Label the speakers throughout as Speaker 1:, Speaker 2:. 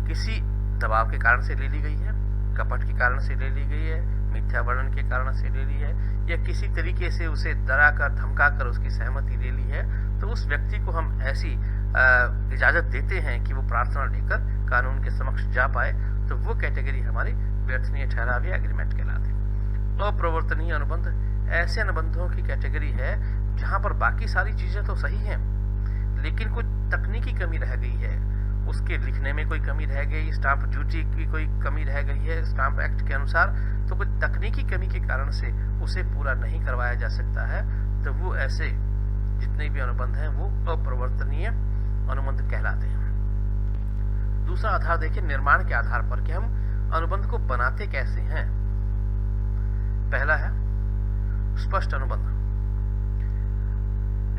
Speaker 1: किसी दबाव के कारण से ले ली गई है, कपट के कारण से ले ली गई है, मिथ्या वर्णन के कारण से ले ली है, या किसी तरीके से उसे डरा कर धमका कर उसकी सहमति ले ली है, तो उस व्यक्ति को हम ऐसी इजाज़त देते हैं कि वो प्रार्थना लेकर कानून के समक्ष जा पाए, तो वो कैटेगरी हमारी व्यर्थनीय ठहराव या एग्रीमेंट कहलाती है। अप्रवर्तनीय अनुबंध ऐसे अनुबंधों की कैटेगरी है जहाँ पर बाकी सारी चीज़ें तो सही हैं, लेकिन कुछ तकनीकी कमी रह गई है, उसके लिखने में कोई कमी रह गई, स्टाम्प ड्यूटी की कोई कमी रह गई है स्टाम्प एक्ट के अनुसार, तो कुछ तकनीकी कमी के कारण से उसे पूरा नहीं करवाया जा सकता है, तो वो ऐसे जितने भी अनुबंध हैं वो अप्रवर्तनीय अनुबंध कहलाते हैं। दूसरा आधार देखिए निर्माण के आधार पर कि हम अनुबंध को बनाते कैसे हैं। पहला है स्पष्ट अनुबंध।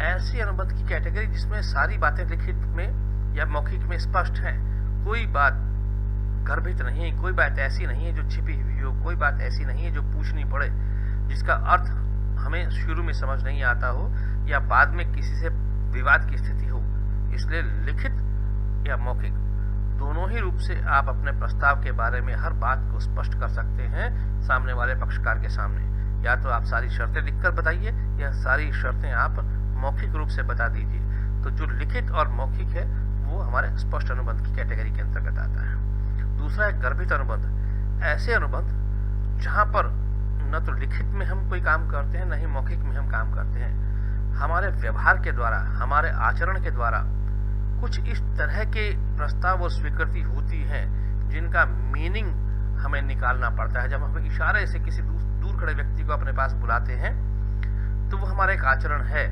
Speaker 1: ऐसी अनुबंध की कैटेगरी जिसमें सारी बातें लिखित में या मौखिक में स्पष्ट हैं, कोई बात गर्भित नहीं है, कोई बात ऐसी नहीं है जो छिपी हुई हो, कोई बात ऐसी नहीं है जो पूछनी पड़े, जिसका अर्थ हमें शुरू में समझ नहीं आता हो या बाद में किसी से विवाद की स्थिति हो। इसलिए लिखित या मौखिक दोनों ही रूप से आप अपने प्रस्ताव के बारे में हर बात को स्पष्ट कर सकते हैं सामने वाले पक्षकार के सामने। या तो आप सारी शर्तें लिखकर बताइए या सारी शर्तें आप मौखिक रूप से बता दीजिए। तो जो लिखित और मौखिक है वो हमारे स्पष्ट अनुबंध की कैटेगरी के अंतर्गत आता है। दूसरा है गर्भित अनुबंध। ऐसे अनुबंध जहां पर न तो लिखित में हम कोई काम करते हैं न ही मौखिक में हम काम करते हैं, हमारे व्यवहार के द्वारा, हमारे आचरण के द्वारा कुछ इस तरह के प्रस्ताव और स्वीकृति होती है जिनका मीनिंग हमें निकालना पड़ता है। जब हम इशारे से किसी दूर खड़े व्यक्ति को अपने पास बुलाते हैं तो वो हमारा एक आचरण है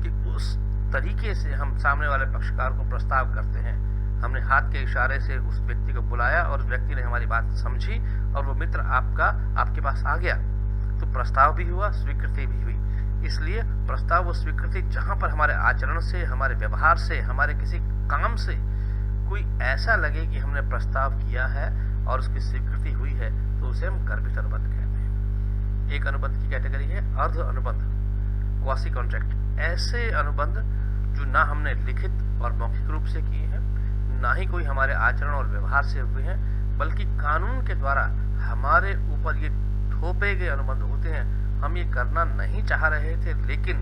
Speaker 1: कि उस तरीके से हम सामने वाले पक्षकार को प्रस्ताव करते हैं। हमने हाथ के इशारे से उस व्यक्ति को बुलाया और उस व्यक्ति ने हमारी बात समझी और वो मित्र आपके पास आ गया, तो प्रस्ताव भी हुआ, स्वीकृति भी हुई। इसलिए प्रस्ताव और स्वीकृति जहां पर हमारे आचरण से, हमारे व्यवहार से, हमारे किसी काम से कोई ऐसा लगे कि हमने प्रस्ताव किया है और उसकी स्वीकृति हुई है, तो उसे हम गर्भित अनुबंध कहते हैं। एक अनुबंध की कैटेगरी है अर्ध अनुबंध, क्वासी कॉन्ट्रैक्ट। ऐसे अनुबंध जो ना हमने लिखित और मौखिक रूप से किए हैं, ना ही कोई हमारे आचरण और व्यवहार से हुए हैं, बल्कि कानून के द्वारा हमारे ऊपर ये थोपे गए अनुबंध होते हैं। हम ये करना नहीं चाह रहे थे, लेकिन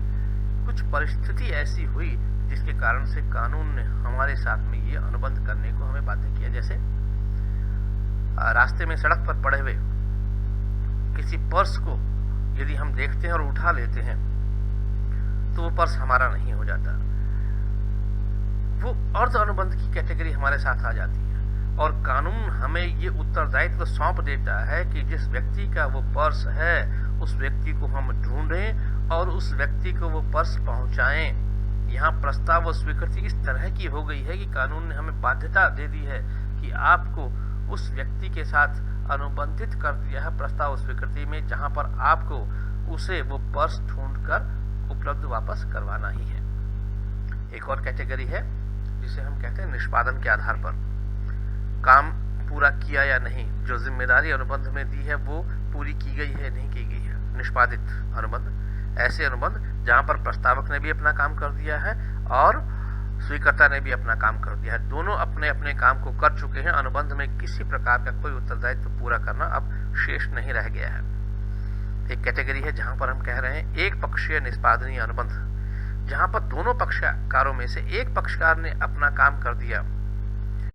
Speaker 1: कुछ परिस्थिति ऐसी हुई जिसके कारण से कानून ने हमारे साथ में ये अनुबंध करने को हमें बाध्य किया। जैसे रास्ते में सड़क पर पड़े हुए किसी पर्स को यदि हम देखते हैं और उठा लेते हैं तो वो पर्स हमारा नहीं हो जाता, वो अर्ध अनुबंध की कैटेगरी हमारे साथ आ जाती है और कानून हमें ये उत्तरदायित्व सौंप देता है कि जिस व्यक्ति का वो पर्स है उस व्यक्ति को हम ढूंढें और उस व्यक्ति को वो पर्स पहुंचाएं। यहाँ प्रस्ताव और स्वीकृति इस तरह की हो गई है कि कानून ने हमें बाध्यता दे दी है कि आपको उस व्यक्ति के साथ अनुबंधित कर दिया है प्रस्ताव और स्वीकृति में, जहां पर आपको उसे वो पर्स ढूंढकर उपलब्ध वापस करवाना ही है। एक और कैटेगरी है जिसे हम कहते हैं निष्पादन के आधार पर, काम पूरा किया या नहीं, जो जिम्मेदारी अनुबंध में दी है वो पूरी की गई है नहीं की गई है, निष्पादित अनुबंध। ऐसे अनुबंध जहां पर प्रस्तावक ने भी अपना काम कर दिया है और स्वीकर्ता ने भी अपना काम कर दिया है, दोनों अपने अपने काम को कर चुके हैं, अनुबंध में किसी प्रकार का कोई उत्तरदायित्व पूरा करना अब शेष नहीं रह गया है। एक कैटेगरी है जहां पर हम कह रहे हैं एक पक्षीय निष्पादनीय अनुबंध, जहां पर दोनों पक्षकारों में से एक पक्षकार ने अपना काम कर दिया